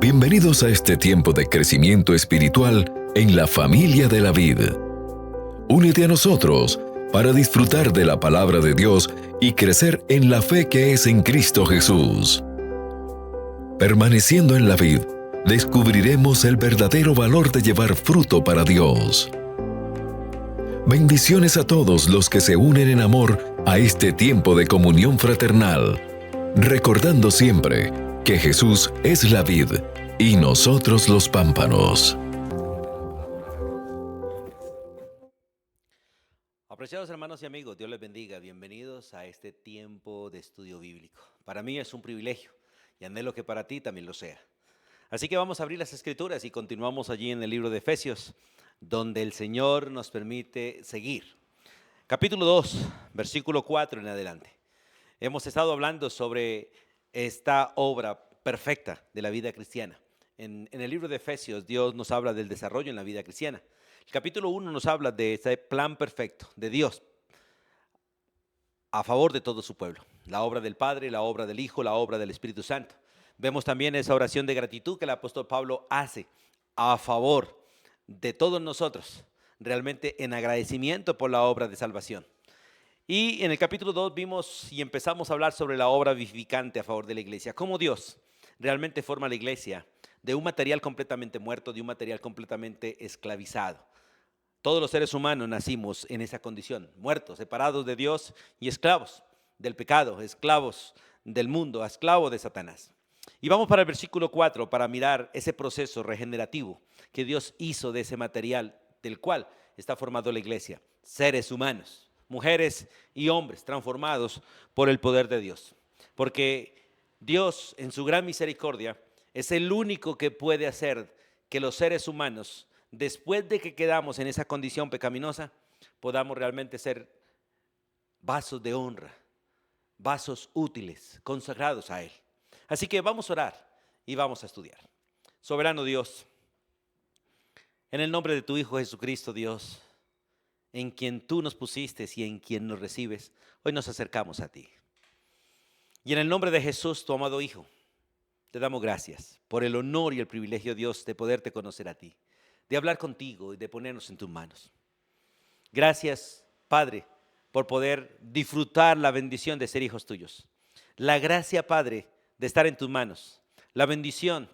Bienvenidos a este tiempo de crecimiento espiritual en la familia de la vid. Únete a nosotros para disfrutar de la palabra de Dios y crecer en la fe que es en Cristo Jesús. Permaneciendo en la vid, descubriremos el verdadero valor de llevar fruto para Dios. Bendiciones a todos los que se unen en amor a este tiempo de comunión fraternal, recordando siempre que Jesús es la vid y nosotros los pámpanos. Apreciados hermanos y amigos, Dios les bendiga. Bienvenidos a este tiempo de estudio bíblico. Para mí es un privilegio y anhelo que para ti también lo sea. Así que vamos a abrir las Escrituras y continuamos allí en el libro de Efesios, donde el Señor nos permite seguir. Capítulo 2, versículo 4 en adelante. Hemos estado hablando sobre esta obra perfecta de la vida cristiana. En el libro de Efesios, Dios nos habla del desarrollo en la vida cristiana. El capítulo 1 nos habla de ese plan perfecto de Dios a favor de todo su pueblo. La obra del Padre, la obra del Hijo, la obra del Espíritu Santo. Vemos también esa oración de gratitud que el apóstol Pablo hace a favor de todos nosotros, realmente en agradecimiento por la obra de salvación. Y en el capítulo 2 vimos y empezamos a hablar sobre la obra vivificante a favor de la iglesia. Cómo Dios realmente forma la iglesia de un material completamente muerto, de un material completamente esclavizado. Todos los seres humanos nacimos en esa condición, muertos, separados de Dios y esclavos del pecado, esclavos del mundo, esclavos de Satanás. Y vamos para el versículo 4 para mirar ese proceso regenerativo que Dios hizo de ese material del cual está formado la iglesia. Seres humanos, mujeres y hombres transformados por el poder de Dios. Porque Dios en su gran misericordia es el único que puede hacer que los seres humanos, después de que quedamos en esa condición pecaminosa, podamos realmente ser vasos de honra, vasos útiles, consagrados a Él. Así que vamos a orar y vamos a estudiar. Soberano Dios, en el nombre de tu Hijo Jesucristo, Dios, en quien tú nos pusiste y en quien nos recibes, hoy nos acercamos a ti. Y en el nombre de Jesús, tu amado Hijo, te damos gracias por el honor y el privilegio, Dios, de poderte conocer a ti, de hablar contigo y de ponernos en tus manos. Gracias, Padre, por poder disfrutar la bendición de ser hijos tuyos. La gracia, Padre, de estar en tus manos. La bendición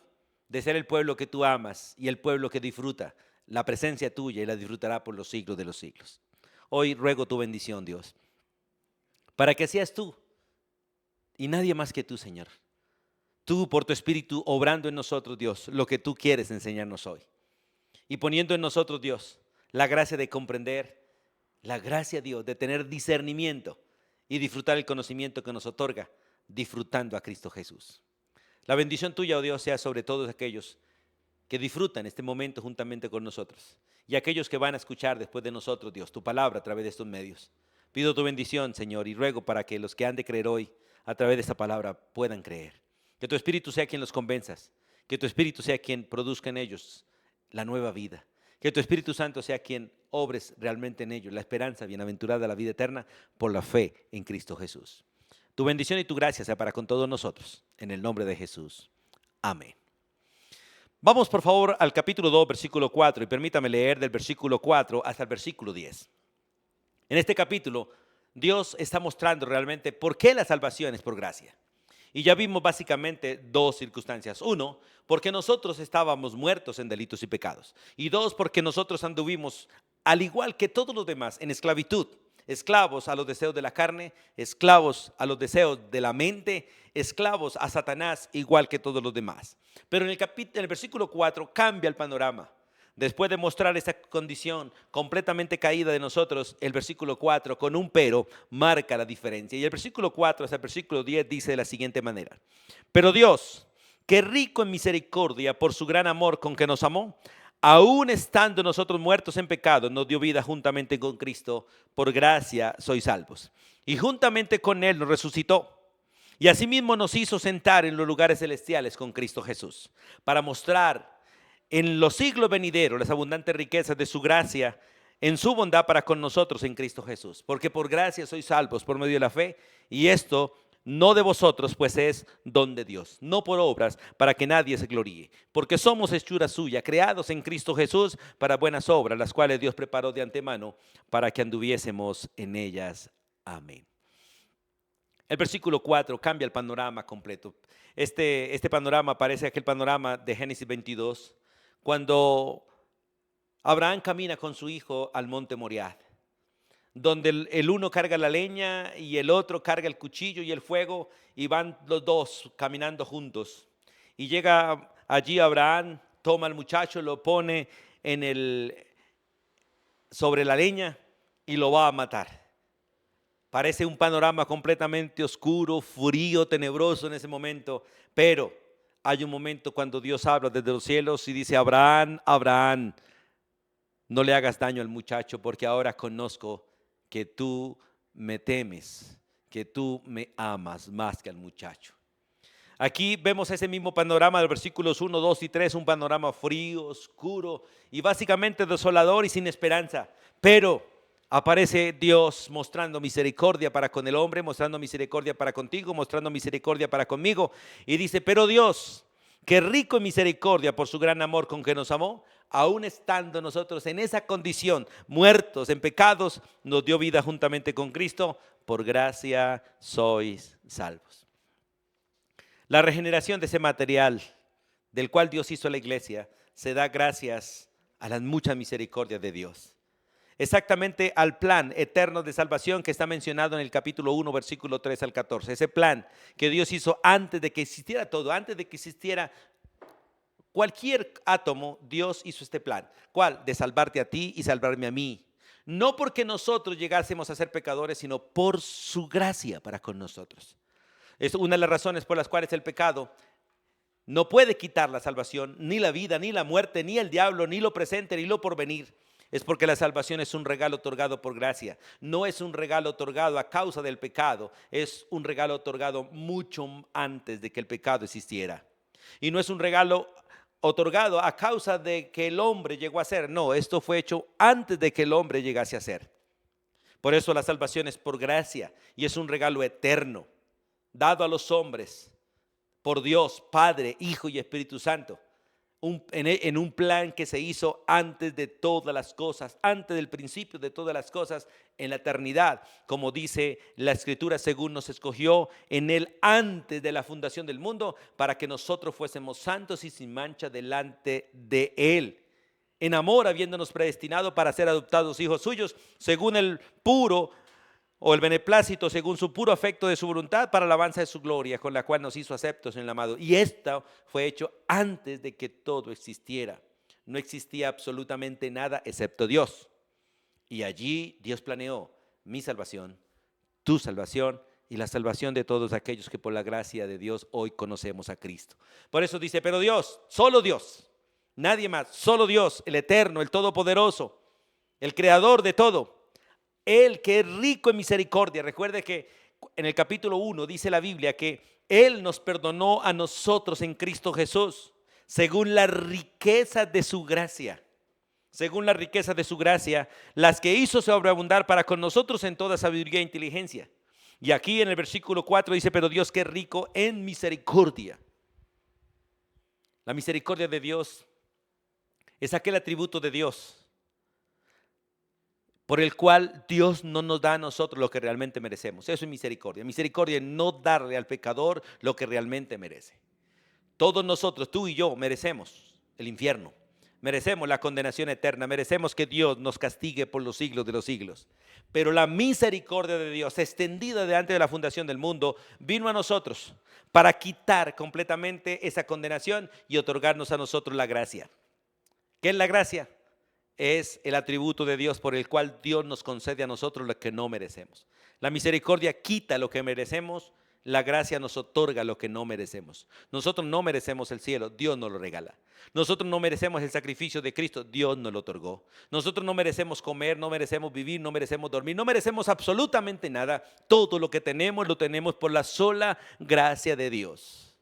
de ser el pueblo que tú amas y el pueblo que disfruta la presencia tuya y la disfrutará por los siglos de los siglos. Hoy ruego tu bendición, Dios, para que seas tú y nadie más que tú, Señor. Tú, por tu Espíritu, obrando en nosotros, Dios, lo que tú quieres enseñarnos hoy. Y poniendo en nosotros, Dios, la gracia de comprender, la gracia, Dios, de tener discernimiento y disfrutar el conocimiento que nos otorga, disfrutando a Cristo Jesús. La bendición tuya, oh Dios, sea sobre todos aquellos que disfrutan este momento juntamente con nosotros y aquellos que van a escuchar después de nosotros, Dios, tu palabra a través de estos medios. Pido tu bendición, Señor, y ruego para que los que han de creer hoy a través de esta palabra puedan creer. Que tu Espíritu sea quien los convenzas, que tu Espíritu sea quien produzca en ellos la nueva vida, que tu Espíritu Santo sea quien obres realmente en ellos la esperanza bienaventurada, la vida eterna, por la fe en Cristo Jesús. Tu bendición y tu gracia sea para con todos nosotros, en el nombre de Jesús. Amén. Vamos por favor al capítulo 2, versículo 4, y permítame leer del versículo 4 hasta el versículo 10. En este capítulo, Dios está mostrando realmente por qué la salvación es por gracia. Y ya vimos básicamente dos circunstancias. Uno, porque nosotros estábamos muertos en delitos y pecados. Y dos, porque nosotros anduvimos, al igual que todos los demás, en esclavitud. Esclavos a los deseos de la carne, esclavos a los deseos de la mente, esclavos a Satanás, igual que todos los demás. Pero en el versículo 4 cambia el panorama. Después de mostrar esta condición completamente caída de nosotros, el versículo 4 con un pero marca la diferencia. Y el versículo 4 hasta el versículo 10 dice de la siguiente manera: pero Dios, que rico en misericordia por su gran amor con que nos amó, aún estando nosotros muertos en pecado, nos dio vida juntamente con Cristo. Por gracia sois salvos. Y juntamente con Él nos resucitó. Y asimismo nos hizo sentar en los lugares celestiales con Cristo Jesús, para mostrar en los siglos venideros las abundantes riquezas de su gracia en su bondad para con nosotros en Cristo Jesús. Porque por gracia sois salvos por medio de la fe, y esto no de vosotros, pues es don de Dios, no por obras, para que nadie se gloríe. Porque somos hechura suya, creados en Cristo Jesús para buenas obras, las cuales Dios preparó de antemano para que anduviésemos en ellas. Amén. El versículo 4 cambia el panorama completo. Este panorama parece aquel panorama de Génesis 22, cuando Abraham camina con su hijo al monte Moriah, donde el uno carga la leña y el otro carga el cuchillo y el fuego, y van los dos caminando juntos. Y llega allí Abraham, toma al muchacho, lo pone sobre la leña y lo va a matar. Parece un panorama completamente oscuro, frío, tenebroso en ese momento, pero hay un momento cuando Dios habla desde los cielos y dice: Abraham, Abraham, no le hagas daño al muchacho, porque ahora conozco que tú me temes, que tú me amas más que al muchacho. Aquí vemos ese mismo panorama del versículos 1, 2 y 3, un panorama frío, oscuro y básicamente desolador y sin esperanza. Pero aparece Dios mostrando misericordia para con el hombre, mostrando misericordia para contigo, mostrando misericordia para conmigo. Y dice: pero Dios, que rico en misericordia por su gran amor con que nos amó, aún estando nosotros en esa condición, muertos en pecados, nos dio vida juntamente con Cristo. Por gracia sois salvos. La regeneración de ese material del cual Dios hizo la iglesia se da gracias a las muchas misericordias de Dios. Exactamente al plan eterno de salvación que está mencionado en el capítulo 1, versículo 3 al 14. Ese plan que Dios hizo antes de que existiera todo, antes de que existiera cualquier átomo. Dios hizo este plan. ¿Cuál? De salvarte a ti y salvarme a mí. No porque nosotros llegásemos a ser pecadores, sino por su gracia para con nosotros. Es una de las razones por las cuales el pecado no puede quitar la salvación, ni la vida, ni la muerte, ni el diablo, ni lo presente, ni lo porvenir. Es porque la salvación es un regalo otorgado por gracia. No es un regalo otorgado a causa del pecado. Es un regalo otorgado mucho antes de que el pecado existiera. Y no es un regalo otorgado a causa de que el hombre llegó a ser. No, esto fue hecho antes de que el hombre llegase a ser. Por eso la salvación es por gracia y es un regalo eterno, dado a los hombres por Dios, Padre, Hijo y Espíritu Santo, en un plan que se hizo antes de todas las cosas, antes del principio de todas las cosas, en la eternidad, como dice la Escritura, según nos escogió en él antes de la fundación del mundo, para que nosotros fuésemos santos y sin mancha delante de él, en amor habiéndonos predestinado para ser adoptados hijos suyos, según el puro o el beneplácito, según su puro afecto de su voluntad, para alabanza de su gloria, con la cual nos hizo aceptos en el amado. Y esto fue hecho antes de que todo existiera. No existía absolutamente nada excepto Dios. Y allí Dios planeó mi salvación, tu salvación y la salvación de todos aquellos que por la gracia de Dios hoy conocemos a Cristo. Por eso dice: pero Dios, solo Dios, nadie más, solo Dios, el eterno, el todopoderoso, el creador de todo, Él que es rico en misericordia. Recuerde que en el capítulo 1 dice la Biblia que Él nos perdonó a nosotros en Cristo Jesús, según la riqueza de su gracia. Según la riqueza de su gracia, las que hizo sobreabundar para con nosotros en toda sabiduría e inteligencia. Y aquí en el versículo 4 dice: pero Dios que es rico en misericordia. La misericordia de Dios es aquel atributo de Dios por el cual Dios no nos da a nosotros lo que realmente merecemos. Eso es misericordia. Misericordia es no darle al pecador lo que realmente merece. Todos nosotros, tú y yo, merecemos el infierno. Merecemos la condenación eterna. Merecemos que Dios nos castigue por los siglos de los siglos. Pero la misericordia de Dios, extendida de antes de la fundación del mundo, vino a nosotros para quitar completamente esa condenación y otorgarnos a nosotros la gracia. ¿Qué es la gracia? Es el atributo de Dios por el cual Dios nos concede a nosotros lo que no merecemos. La misericordia quita lo que merecemos, la gracia nos otorga lo que no merecemos. Nosotros no merecemos el cielo, Dios nos lo regala. Nosotros no merecemos el sacrificio de Cristo, Dios nos lo otorgó. Nosotros no merecemos comer, no merecemos vivir, no merecemos dormir, no merecemos absolutamente nada. Todo lo que tenemos lo tenemos por la sola gracia de Dios.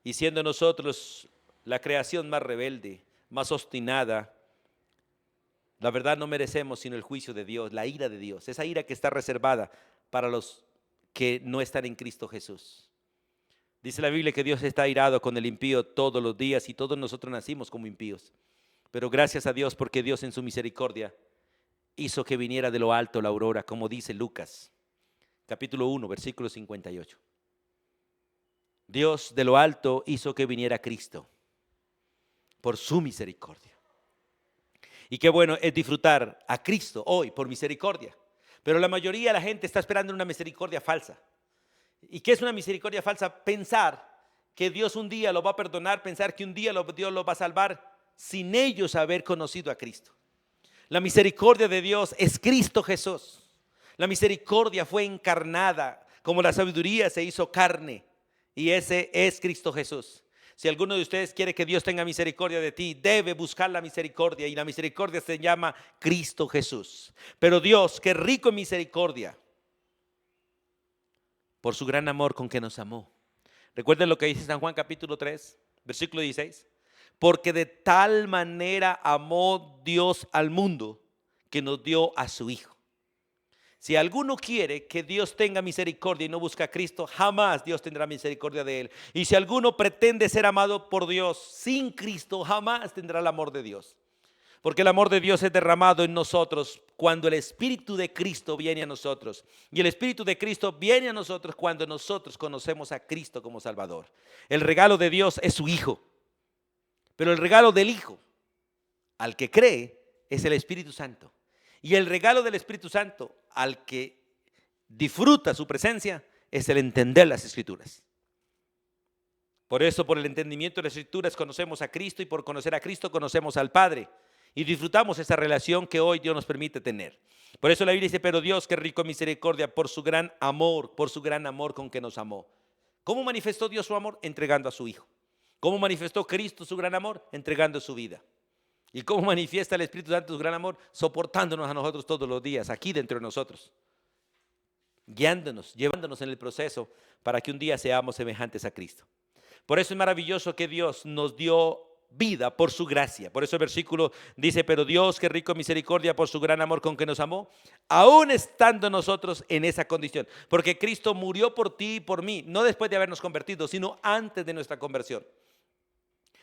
Y siendo nosotros la creación más rebelde, más obstinada, la verdad no merecemos sino el juicio de Dios, la ira de Dios, esa ira que está reservada para los que no están en Cristo Jesús. Dice la Biblia que Dios está airado con el impío todos los días y todos nosotros nacimos como impíos. Pero gracias a Dios porque Dios en su misericordia hizo que viniera de lo alto la aurora, como dice Lucas, capítulo 1, versículo 58. Dios de lo alto hizo que viniera Cristo por su misericordia. Y qué bueno es disfrutar a Cristo hoy por misericordia. Pero la mayoría de la gente está esperando una misericordia falsa. ¿Y qué es una misericordia falsa? Pensar que Dios un día lo va a perdonar, pensar que un día Dios lo va a salvar sin ellos haber conocido a Cristo. La misericordia de Dios es Cristo Jesús. La misericordia fue encarnada, como la sabiduría se hizo carne, y ese es Cristo Jesús. Si alguno de ustedes quiere que Dios tenga misericordia de ti, debe buscar la misericordia, y la misericordia se llama Cristo Jesús. Pero Dios, que rico en misericordia, por su gran amor con que nos amó. Recuerden lo que dice San Juan capítulo 3, versículo 16. Porque de tal manera amó Dios al mundo que nos dio a su Hijo. Si alguno quiere que Dios tenga misericordia y no busca a Cristo, jamás Dios tendrá misericordia de él. Y si alguno pretende ser amado por Dios sin Cristo, jamás tendrá el amor de Dios. Porque el amor de Dios es derramado en nosotros cuando el Espíritu de Cristo viene a nosotros. Y el Espíritu de Cristo viene a nosotros cuando nosotros conocemos a Cristo como Salvador. El regalo de Dios es su Hijo. Pero el regalo del Hijo, al que cree, es el Espíritu Santo. Y el regalo del Espíritu Santo, al que disfruta su presencia, es el entender las Escrituras. Por eso, por el entendimiento de las Escrituras, conocemos a Cristo, y por conocer a Cristo, conocemos al Padre. Y disfrutamos esa relación que hoy Dios nos permite tener. Por eso la Biblia dice, pero Dios, que rico en misericordia, por su gran amor con que nos amó. ¿Cómo manifestó Dios su amor? Entregando a su Hijo. ¿Cómo manifestó Cristo su gran amor? Entregando su vida. ¿Y cómo manifiesta el Espíritu Santo su gran amor? Soportándonos a nosotros todos los días, aquí dentro de nosotros. Guiándonos, llevándonos en el proceso para que un día seamos semejantes a Cristo. Por eso es maravilloso que Dios nos dio vida por su gracia. Por eso el versículo dice, pero Dios, que rico en misericordia, por su gran amor con que nos amó, aún estando nosotros en esa condición. Porque Cristo murió por ti y por mí, no después de habernos convertido, sino antes de nuestra conversión.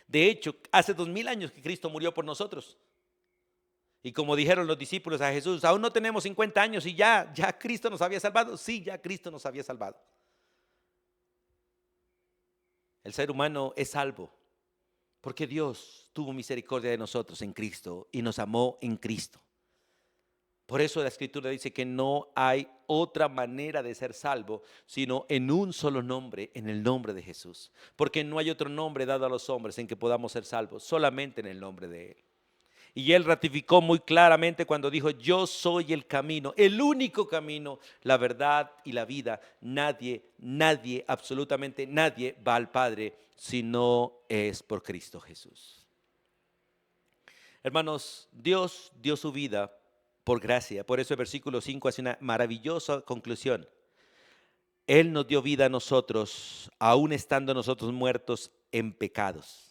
De hecho, hace 2000 años que Cristo murió por nosotros. Y como dijeron los discípulos a Jesús, aún no tenemos 50 años y ya Cristo nos había salvado. Sí, ya Cristo nos había salvado. El ser humano es salvo porque Dios tuvo misericordia de nosotros en Cristo y nos amó en Cristo. Por eso la Escritura dice que no hay otra manera de ser salvo sino en un solo nombre, en el nombre de Jesús. Porque no hay otro nombre dado a los hombres en que podamos ser salvos, solamente en el nombre de Él. Y Él ratificó muy claramente cuando dijo, yo soy el camino, el único camino, la verdad y la vida. Nadie, absolutamente nadie va al Padre si no es por Cristo Jesús. Hermanos, Dios dio su vida por gracia. Por eso el versículo 5 hace una maravillosa conclusión. Él nos dio vida a nosotros, aún estando nosotros muertos en pecados.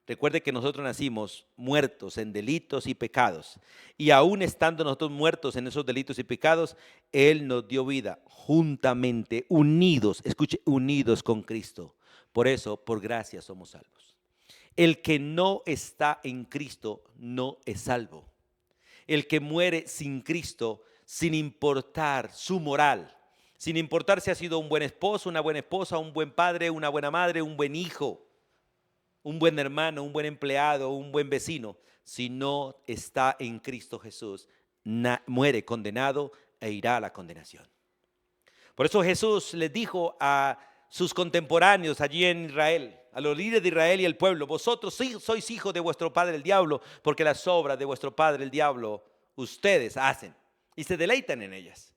Recuerde que nosotros nacimos muertos en delitos y pecados. Y aún estando nosotros muertos en esos delitos y pecados, Él nos dio vida juntamente, unidos, escuche, unidos con Cristo. Por eso, por gracia somos salvos. El que no está en Cristo no es salvo. El que muere sin Cristo, sin importar su moral, sin importar si ha sido un buen esposo, una buena esposa, un buen padre, una buena madre, un buen hijo, un buen hermano, un buen empleado, un buen vecino, si no está en Cristo Jesús, muere condenado e irá a la condenación. Por eso Jesús les dijo a sus contemporáneos allí en Israel, a los líderes de Israel y el pueblo, vosotros sois hijos de vuestro padre el diablo, porque las obras de vuestro padre el diablo ustedes hacen y se deleitan en ellas.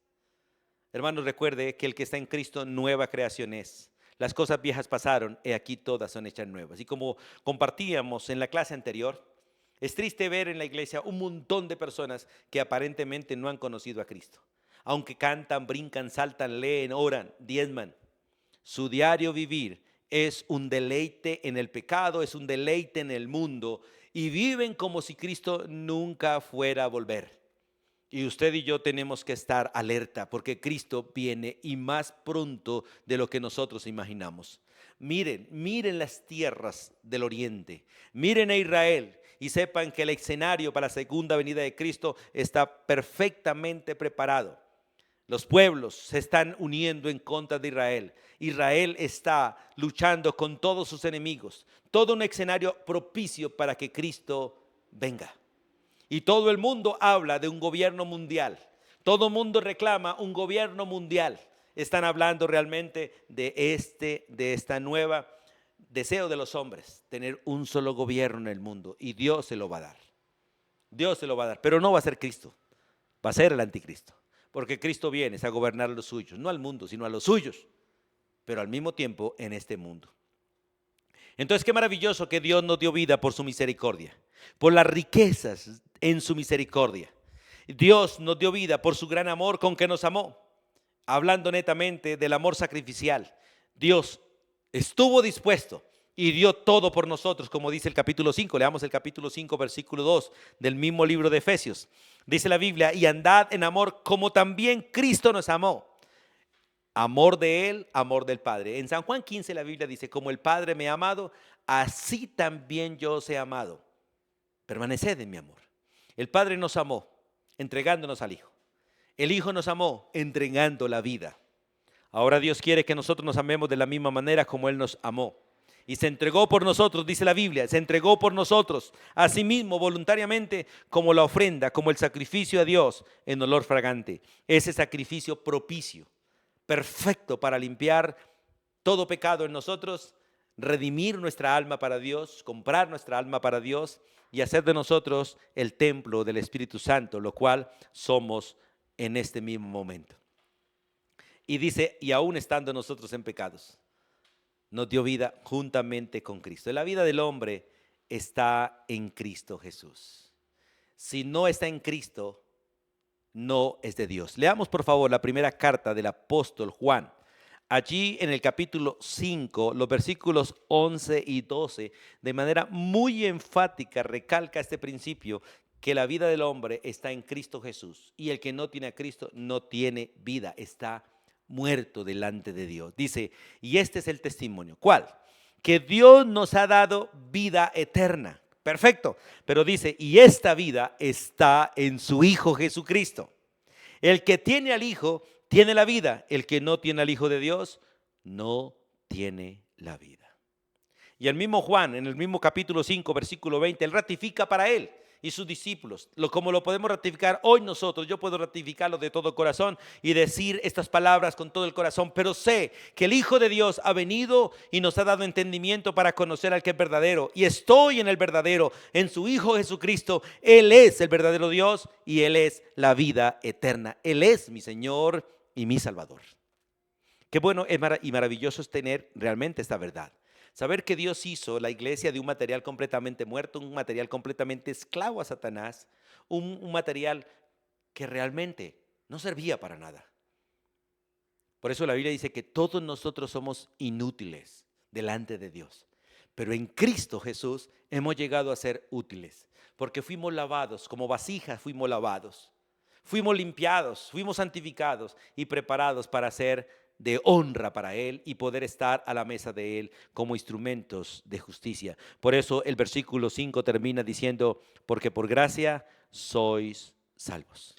Hermanos, recuerde que el que está en Cristo nueva creación es. Las cosas viejas pasaron, y aquí todas son hechas nuevas. Y como compartíamos en la clase anterior, es triste ver en la iglesia un montón de personas que aparentemente no han conocido a Cristo. Aunque cantan, brincan, saltan, leen, oran, diezman. Su diario vivir es un deleite en el pecado, es un deleite en el mundo. Y viven como si Cristo nunca fuera a volver. Y usted y yo tenemos que estar alerta porque Cristo viene y más pronto de lo que nosotros imaginamos. Miren las tierras del oriente, miren a Israel y sepan que el escenario para la segunda venida de Cristo está perfectamente preparado. Los pueblos se están uniendo en contra de Israel. Israel está luchando con todos sus enemigos. Todo un escenario propicio para que Cristo venga. Y todo el mundo habla de un gobierno mundial. Todo el mundo reclama un gobierno mundial. Están hablando realmente de esta nueva deseo de los hombres, tener un solo gobierno en el mundo. Y Dios se lo va a dar. Dios se lo va a dar, pero no va a ser Cristo. Va a ser el anticristo. Porque Cristo viene a gobernar a los suyos, no al mundo, sino a los suyos, pero al mismo tiempo en este mundo. Entonces, qué maravilloso que Dios nos dio vida por su misericordia, por las riquezas en su misericordia. Dios nos dio vida por su gran amor con que nos amó. Hablando netamente del amor sacrificial, Dios estuvo dispuesto y dio todo por nosotros, como dice el capítulo 5. Leamos el capítulo 5, versículo 2 del mismo libro de Efesios. Dice la Biblia, y andad en amor como también Cristo nos amó. Amor de Él, amor del Padre. En San Juan 15 la Biblia dice, como el Padre me ha amado, así también yo os he amado. Permaneced en mi amor. El Padre nos amó, entregándonos al Hijo. El Hijo nos amó, entregando la vida. Ahora Dios quiere que nosotros nos amemos de la misma manera como Él nos amó. Y se entregó por nosotros, dice la Biblia, se entregó por nosotros, a sí mismo voluntariamente, como la ofrenda, como el sacrificio a Dios en olor fragante. Ese sacrificio propicio, perfecto para limpiar todo pecado en nosotros, redimir nuestra alma para Dios, comprar nuestra alma para Dios y hacer de nosotros el templo del Espíritu Santo, lo cual somos en este mismo momento. Y dice, y aún estando nosotros en pecados, nos dio vida juntamente con Cristo. La vida del hombre está en Cristo Jesús. Si no está en Cristo, no es de Dios. Leamos por favor la primera carta del apóstol Juan. Allí en el capítulo 5, los versículos 11 y 12, de manera muy enfática recalca este principio, que la vida del hombre está en Cristo Jesús. Y el que no tiene a Cristo no tiene vida, está muerto delante de Dios. Dice, y este es el testimonio. ¿Cuál? Que Dios nos ha dado vida eterna. Perfecto. Pero dice, y esta vida está en su Hijo Jesucristo. El que tiene al Hijo tiene la vida. El que no tiene al Hijo de Dios no tiene la vida. Y el mismo Juan, en el mismo capítulo 5, versículo 20, él ratifica para él y sus discípulos, como lo podemos ratificar hoy nosotros. Yo puedo ratificarlo de todo corazón y decir estas palabras con todo el corazón, pero sé que el Hijo de Dios ha venido y nos ha dado entendimiento para conocer al que es verdadero, y estoy en el verdadero, en su Hijo Jesucristo. Él es el verdadero Dios y Él es la vida eterna. Él es mi Señor y mi Salvador. Qué bueno y maravilloso es tener realmente esta verdad. Saber que Dios hizo la iglesia de un material completamente muerto, un material completamente esclavo a Satanás, un material que realmente no servía para nada. Por eso la Biblia dice que todos nosotros somos inútiles delante de Dios. Pero en Cristo Jesús hemos llegado a ser útiles, porque fuimos lavados, como vasijas fuimos lavados. Fuimos limpiados, fuimos santificados y preparados para ser de honra para Él y poder estar a la mesa de Él como instrumentos de justicia. Por eso el versículo 5 termina diciendo, porque por gracia sois salvos.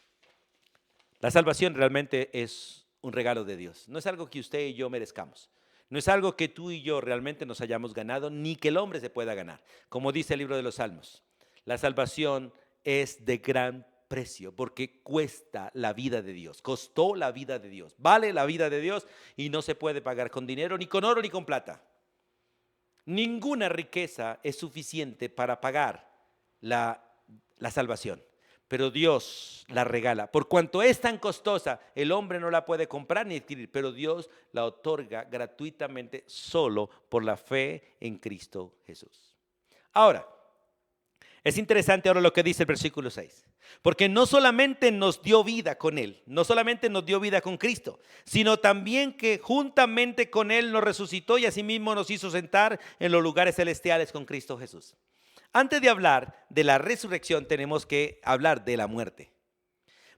La salvación realmente es un regalo de Dios. No es algo que usted y yo merezcamos. No es algo que tú y yo realmente nos hayamos ganado, ni que el hombre se pueda ganar. Como dice el libro de los Salmos, la salvación es de gran precio, porque cuesta la vida de Dios, costó la vida de Dios, vale la vida de Dios y no se puede pagar con dinero, ni con oro, ni con plata. Ninguna riqueza es suficiente para pagar la salvación, pero Dios la regala. Por cuanto es tan costosa, el hombre no la puede comprar ni adquirir, pero Dios la otorga gratuitamente solo por la fe en Cristo Jesús. Ahora, es interesante ahora lo que dice el versículo 6. Porque no solamente nos dio vida con Él, no solamente nos dio vida con Cristo, sino también que juntamente con Él nos resucitó y asimismo nos hizo sentar en los lugares celestiales con Cristo Jesús. Antes de hablar de la resurrección tenemos que hablar de la muerte.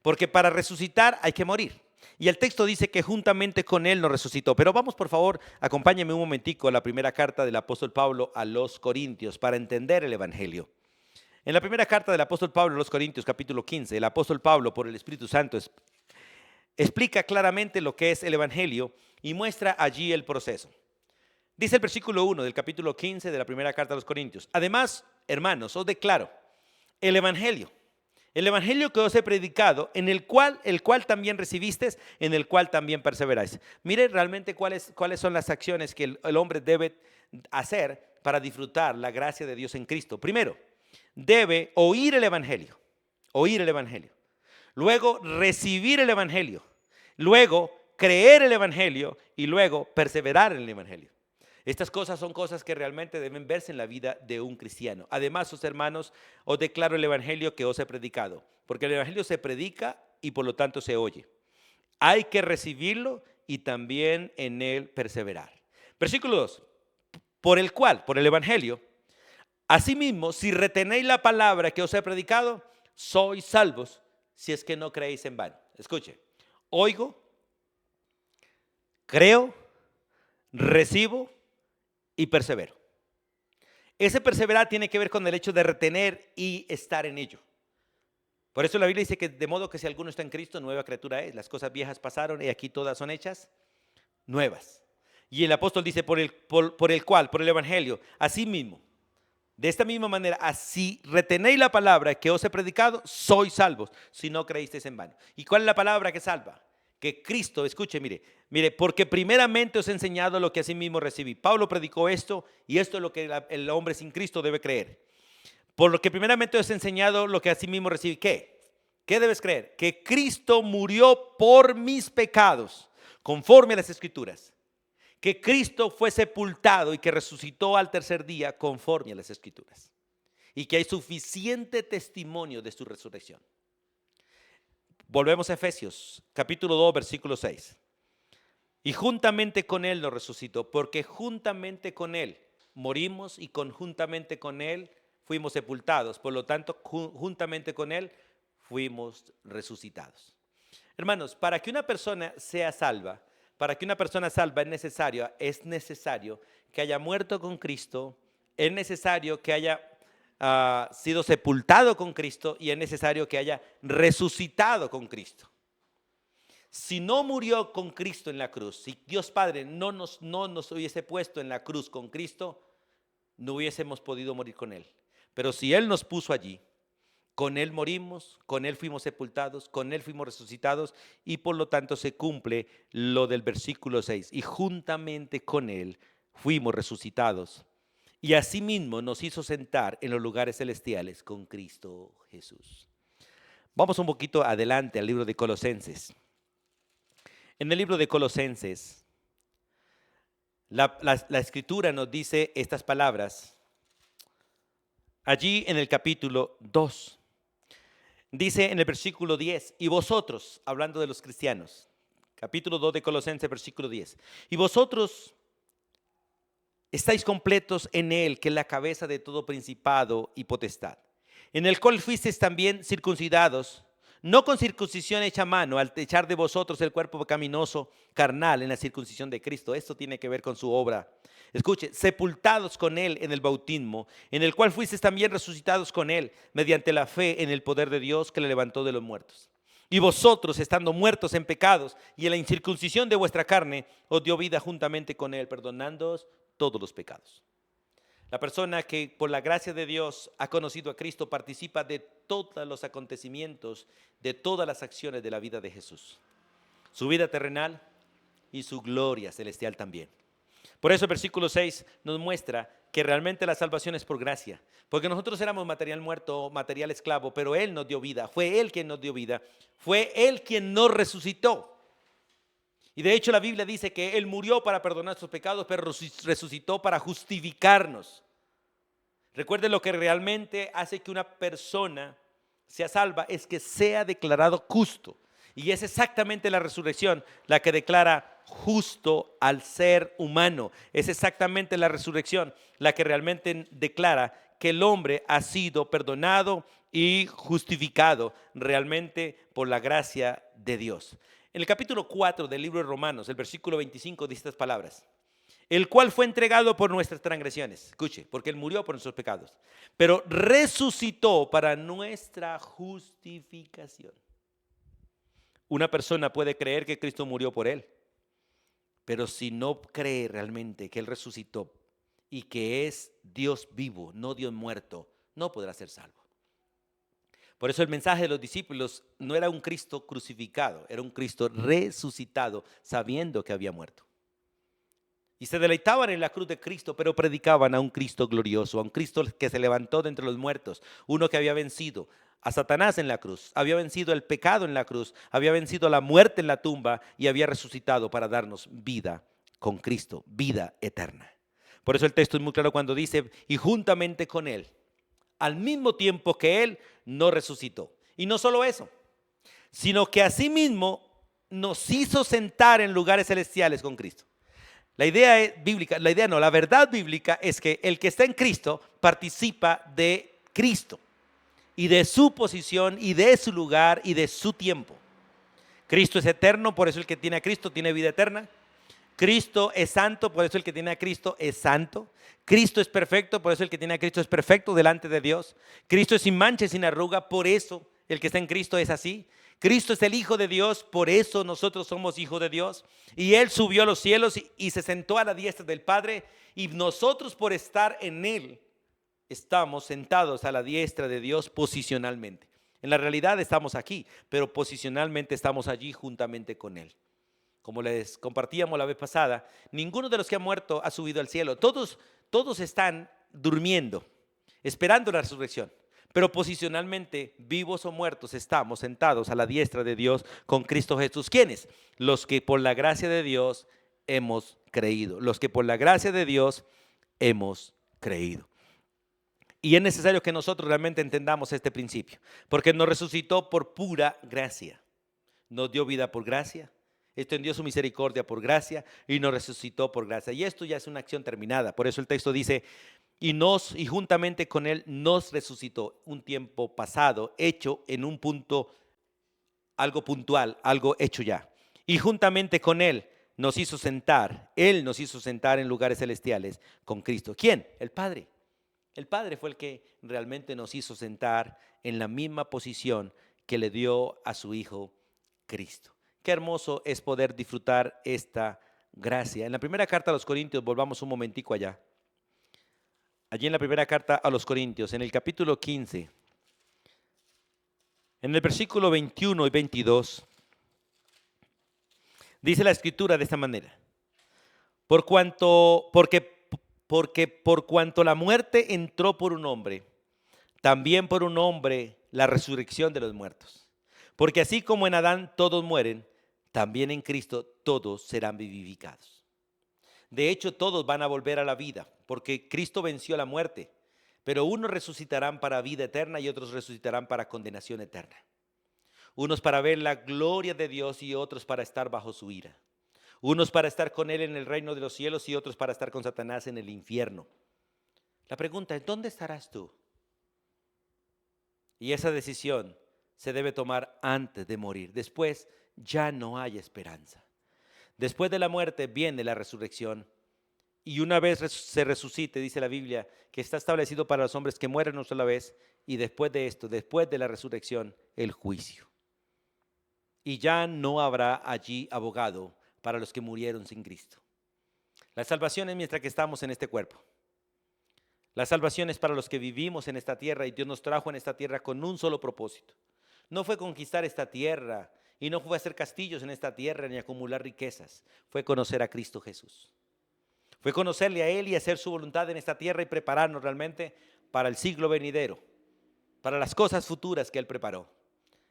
porque para resucitar hay que morir. Y el texto dice que juntamente con Él nos resucitó. Pero vamos, por favor, acompáñame un momentico a la primera carta del apóstol Pablo a los Corintios para entender el Evangelio. En la primera carta del apóstol Pablo a los Corintios, capítulo 15, el apóstol Pablo, por el Espíritu Santo, explica claramente lo que es el Evangelio y muestra allí el proceso. Dice el versículo 1 del capítulo 15 de la primera carta a los Corintios: además, hermanos, os declaro el Evangelio que os he predicado, en el cual también recibisteis, en el cual también perseveráis. Mire realmente cuáles son las acciones que el hombre debe hacer para disfrutar la gracia de Dios en Cristo. Primero, debe oír el Evangelio, luego recibir el Evangelio, luego creer el Evangelio y luego perseverar en el Evangelio. Estas cosas son cosas que realmente deben verse en la vida de un cristiano. Además, sus hermanos, os declaro el Evangelio que os he predicado, porque el Evangelio se predica y por lo tanto se oye. Hay que recibirlo y también en él perseverar. Versículo 2, por el Evangelio, asimismo, si retenéis la palabra que os he predicado, sois salvos, si es que no creéis en vano. Escuche, oigo, creo, recibo y persevero. Ese perseverar tiene que ver con el hecho de retener y estar en ello. Por eso la Biblia dice que de modo que si alguno está en Cristo, nueva criatura es. Las cosas viejas pasaron y aquí todas son hechas nuevas. Y el apóstol dice por el Evangelio, así mismo, de esta misma manera, así retenéis la palabra que os he predicado, sois salvos, si no creísteis en vano. ¿Y cuál es la palabra que salva? Que Cristo, escuche, mire, porque primeramente os he enseñado lo que asimismo recibí. Pablo predicó esto y esto es lo que el hombre sin Cristo debe creer. Por lo que primeramente os he enseñado lo que asimismo recibí. ¿Qué? ¿Qué debes creer? Que Cristo murió por mis pecados, conforme a las Escrituras. Que Cristo fue sepultado y que resucitó al tercer día, conforme a las Escrituras. Y que hay suficiente testimonio de su resurrección. Volvemos a Efesios, capítulo 2, versículo 6. Y juntamente con Él nos resucitó, porque juntamente con Él morimos y conjuntamente con Él fuimos sepultados. Por lo tanto, juntamente con Él fuimos resucitados. Hermanos, para que una persona sea salva, es necesario que haya muerto con Cristo, es necesario que haya sido sepultado con Cristo y es necesario que haya resucitado con Cristo. Si no murió con Cristo en la cruz, si Dios Padre no nos hubiese puesto en la cruz con Cristo, no hubiésemos podido morir con Él. Pero si Él nos puso allí, con Él morimos, con Él fuimos sepultados, con Él fuimos resucitados y por lo tanto se cumple lo del versículo 6. Y juntamente con Él fuimos resucitados. Y asimismo nos hizo sentar en los lugares celestiales con Cristo Jesús. Vamos un poquito adelante al libro de Colosenses. En el libro de Colosenses, la Escritura nos dice estas palabras. Allí en el capítulo 2, dice en el versículo 10, y vosotros, hablando de los cristianos, capítulo 2 de Colosenses, versículo 10, y vosotros estáis completos en Él, que es la cabeza de todo principado y potestad, en el cual fuisteis también circuncidados, no con circuncisión hecha a mano, al echar de vosotros el cuerpo pecaminoso carnal en la circuncisión de Cristo. Esto tiene que ver con su obra. Escuche, sepultados con Él en el bautismo, en el cual fuisteis también resucitados con Él, mediante la fe en el poder de Dios que le levantó de los muertos. Y vosotros, estando muertos en pecados y en la incircuncisión de vuestra carne, os dio vida juntamente con Él, perdonándoos todos los pecados. La persona que por la gracia de Dios ha conocido a Cristo participa de todos los acontecimientos, de todas las acciones de la vida de Jesús. Su vida terrenal y su gloria celestial también. Por eso el versículo 6 nos muestra que realmente la salvación es por gracia. Porque nosotros éramos material muerto, material esclavo, pero Él nos dio vida. Fue Él quien nos dio vida. Fue Él quien nos resucitó. Y de hecho la Biblia dice que Él murió para perdonar sus pecados, pero resucitó para justificarnos. Recuerden, lo que realmente hace que una persona sea salva es que sea declarado justo. Y es exactamente la resurrección la que declara justo al ser humano. Es exactamente la resurrección la que realmente declara que el hombre ha sido perdonado y justificado realmente por la gracia de Dios. En el capítulo 4 del libro de Romanos, el versículo 25 dice estas palabras: el cual fue entregado por nuestras transgresiones. Escuche, porque él murió por nuestros pecados, pero resucitó para nuestra justificación. Una persona puede creer que Cristo murió por él, pero si no cree realmente que él resucitó y que es Dios vivo, no Dios muerto, no podrá ser salvo. Por eso el mensaje de los discípulos no era un Cristo crucificado, era un Cristo resucitado, sabiendo que había muerto. Y se deleitaban en la cruz de Cristo, pero predicaban a un Cristo glorioso, a un Cristo que se levantó de entre los muertos, uno que había vencido a Satanás en la cruz, había vencido el pecado en la cruz, había vencido la muerte en la tumba y había resucitado para darnos vida con Cristo, vida eterna. Por eso el texto es muy claro cuando dice: y juntamente con él, al mismo tiempo que él, no resucitó. Y no solo eso, sino que asimismo nos hizo sentar en lugares celestiales con Cristo. La idea bíblica, la verdad bíblica es que el que está en Cristo participa de Cristo y de su posición y de su lugar y de su tiempo. Cristo es eterno, por eso el que tiene a Cristo tiene vida eterna. Cristo es santo, por eso el que tiene a Cristo es santo. Cristo es perfecto, por eso el que tiene a Cristo es perfecto delante de Dios. Cristo es sin mancha y sin arruga, por eso el que está en Cristo es así. Cristo es el Hijo de Dios, por eso nosotros somos hijos de Dios. Y Él subió a los cielos y se sentó a la diestra del Padre. Y nosotros, por estar en Él, estamos sentados a la diestra de Dios posicionalmente. En la realidad estamos aquí, pero posicionalmente estamos allí juntamente con Él. Como les compartíamos la vez pasada, ninguno de los que han muerto ha subido al cielo. Todos están durmiendo, esperando la resurrección. Pero posicionalmente, vivos o muertos, estamos sentados a la diestra de Dios con Cristo Jesús. ¿Quiénes? Los que por la gracia de Dios hemos creído. Los que por la gracia de Dios hemos creído. Y es necesario que nosotros realmente entendamos este principio, porque nos resucitó por pura gracia. Nos dio vida por gracia, extendió su misericordia por gracia y nos resucitó por gracia. Y esto ya es una acción terminada. Por eso el texto dice: y juntamente con él nos resucitó. Un tiempo pasado, hecho en un punto, algo puntual, algo hecho ya. Y juntamente con él nos hizo sentar, él nos hizo sentar en lugares celestiales con Cristo. ¿Quién? El Padre. El Padre fue el que realmente nos hizo sentar en la misma posición que le dio a su Hijo Cristo. Qué hermoso es poder disfrutar esta gracia. En la primera carta a los Corintios, volvamos un momentico allá. Allí en la primera carta a los Corintios, en el capítulo 15, en el versículo 21 y 22, dice la Escritura de esta manera: porque por cuanto la muerte entró por un hombre, también por un hombre la resurrección de los muertos. Porque así como en Adán todos mueren, también en Cristo todos serán vivificados. De hecho, todos van a volver a la vida, porque Cristo venció la muerte, pero unos resucitarán para vida eterna y otros resucitarán para condenación eterna. Unos para ver la gloria de Dios y otros para estar bajo su ira. Unos para estar con Él en el reino de los cielos y otros para estar con Satanás en el infierno. La pregunta es: ¿dónde estarás tú? Y esa decisión se debe tomar antes de morir. Después ya no hay esperanza. Después de la muerte viene la resurrección. Y una vez se resucite, dice la Biblia, que está establecido para los hombres que mueren una sola vez. Y después de esto, después de la resurrección, el juicio. Y ya no habrá allí abogado para los que murieron sin Cristo. La salvación es mientras que estamos en este cuerpo. La salvación es para los que vivimos en esta tierra, y Dios nos trajo en esta tierra con un solo propósito. No fue conquistar esta tierra y no fue hacer castillos en esta tierra ni acumular riquezas. Fue conocer a Cristo Jesús. Fue conocerle a Él y hacer su voluntad en esta tierra y prepararnos realmente para el siglo venidero, para las cosas futuras que Él preparó.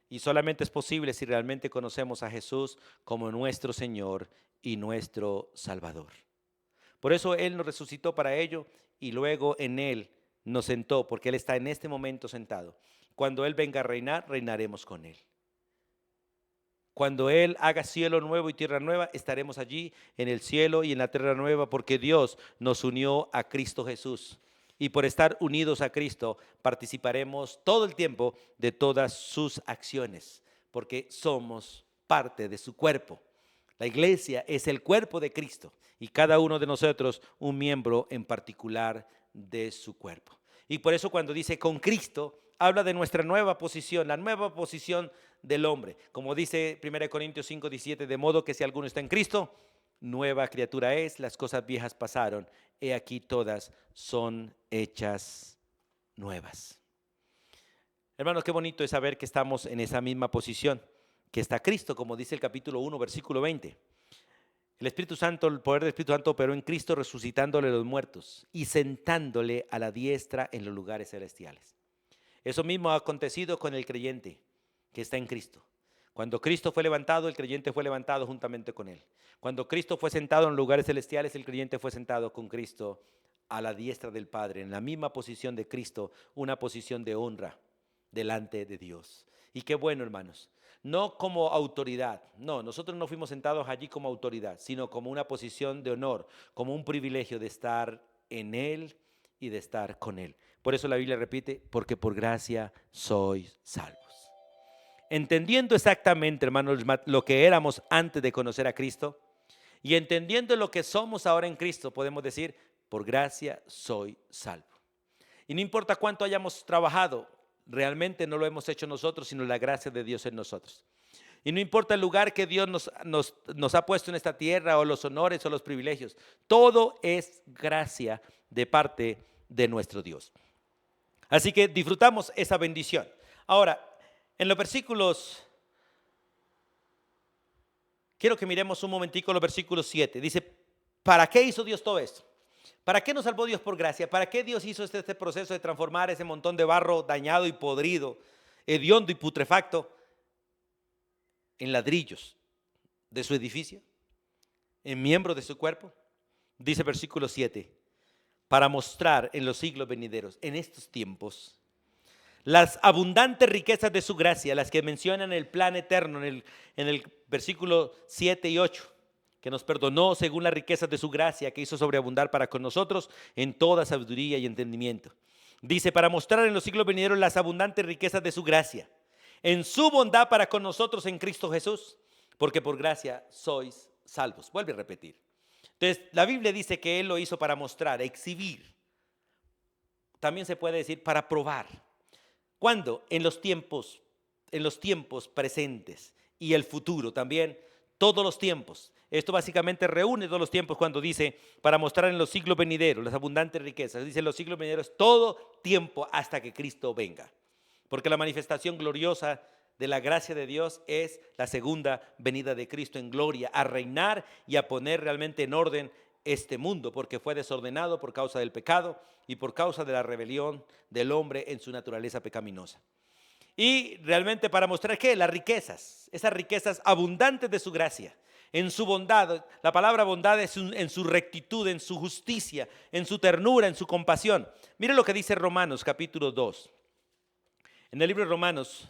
Y solamente es posible si realmente conocemos a Jesús como nuestro Señor y nuestro Salvador. Por eso Él nos resucitó para ello y luego en Él nos sentó, porque Él está en este momento sentado. Cuando Él venga a reinar, reinaremos con Él. Cuando Él haga cielo nuevo y tierra nueva, estaremos allí en el cielo y en la tierra nueva, porque Dios nos unió a Cristo Jesús. Y por estar unidos a Cristo, participaremos todo el tiempo de todas sus acciones, porque somos parte de su cuerpo. La iglesia es el cuerpo de Cristo y cada uno de nosotros un miembro en particular de su cuerpo. Y por eso cuando dice con Cristo, habla de nuestra nueva posición, la nueva posición del hombre. Como dice 1 Corintios 5:17, de modo que si alguno está en Cristo, nueva criatura es, las cosas viejas pasaron, he aquí todas son hechas nuevas. Hermanos, qué bonito es saber que estamos en esa misma posición, que está Cristo, como dice el capítulo 1, versículo 20. El Espíritu Santo, el poder del Espíritu Santo operó en Cristo resucitándole a los muertos y sentándole a la diestra en los lugares celestiales. Eso mismo ha acontecido con el creyente que está en Cristo. Cuando Cristo fue levantado, el creyente fue levantado juntamente con Él. Cuando Cristo fue sentado en lugares celestiales, el creyente fue sentado con Cristo a la diestra del Padre, en la misma posición de Cristo, una posición de honra delante de Dios. Y qué bueno, hermanos, no como autoridad, no, nosotros no fuimos sentados allí como autoridad, sino como una posición de honor, como un privilegio de estar en Él y de estar con Él. Por eso la Biblia repite, porque por gracia sois salvos. Entendiendo exactamente, hermanos, lo que éramos antes de conocer a Cristo y entendiendo lo que somos ahora en Cristo, podemos decir, por gracia soy salvo. Y no importa cuánto hayamos trabajado, realmente no lo hemos hecho nosotros, sino la gracia de Dios en nosotros. Y no importa el lugar que Dios nos ha puesto en esta tierra, o los honores o los privilegios, todo es gracia de parte de nuestro Dios. Así que disfrutamos esa bendición. Ahora, en los versículos, quiero que miremos un momentico los versículos 7. Dice, ¿para qué hizo Dios todo esto? ¿Para qué nos salvó Dios por gracia? ¿Para qué Dios hizo este proceso de transformar ese montón de barro dañado y podrido, hediondo y putrefacto, en ladrillos de su edificio, en miembros de su cuerpo? Dice versículo 7, para mostrar en los siglos venideros, en estos tiempos, las abundantes riquezas de su gracia, las que mencionan el plan eterno en el versículo 7 y 8, que nos perdonó según las riquezas de su gracia, que hizo sobreabundar para con nosotros en toda sabiduría y entendimiento. Dice, para mostrar en los siglos venideros las abundantes riquezas de su gracia, en su bondad para con nosotros en Cristo Jesús, porque por gracia sois salvos. Vuelve a repetir. Entonces, la Biblia dice que Él lo hizo para mostrar, exhibir. También se puede decir para probar. ¿Cuándo? En los tiempos presentes y el futuro también, todos los tiempos. Esto básicamente reúne todos los tiempos cuando dice para mostrar en los siglos venideros las abundantes riquezas. Dice los siglos venideros todo tiempo hasta que Cristo venga. Porque la manifestación gloriosa de la gracia de Dios es la segunda venida de Cristo en gloria, a reinar y a poner realmente en orden este mundo, porque fue desordenado por causa del pecado y por causa de la rebelión del hombre en su naturaleza pecaminosa. Y realmente para mostrar que las riquezas, esas riquezas abundantes de su gracia, en su bondad, la palabra bondad es en su rectitud, en su justicia, en su ternura, en su compasión. Mire lo que dice Romanos capítulo 2. En el libro de Romanos,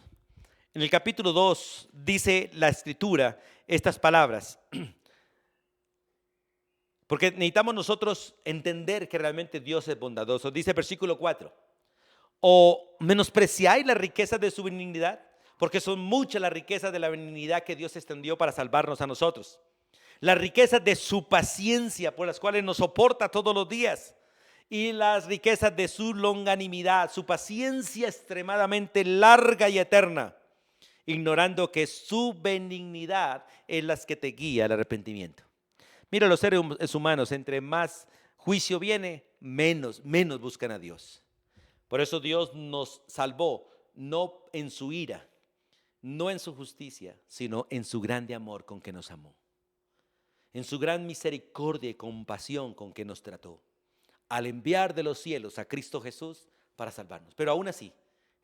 en el capítulo 2, dice la Escritura estas palabras. Porque necesitamos nosotros entender que realmente Dios es bondadoso. Dice el versículo 4. ¿O menospreciáis las riquezas de su benignidad? Porque son muchas las riquezas de la benignidad que Dios extendió para salvarnos a nosotros. Las riquezas de su paciencia por las cuales nos soporta todos los días. Y las riquezas de su longanimidad, su paciencia extremadamente larga y eterna. Ignorando que su benignidad es la que te guía al arrepentimiento. Mira, los seres humanos, entre más juicio viene, menos buscan a Dios. Por eso Dios nos salvó, no en su ira, no en su justicia, sino en su grande amor con que nos amó. En su gran misericordia y compasión con que nos trató. Al enviar de los cielos a Cristo Jesús para salvarnos. Pero aún así,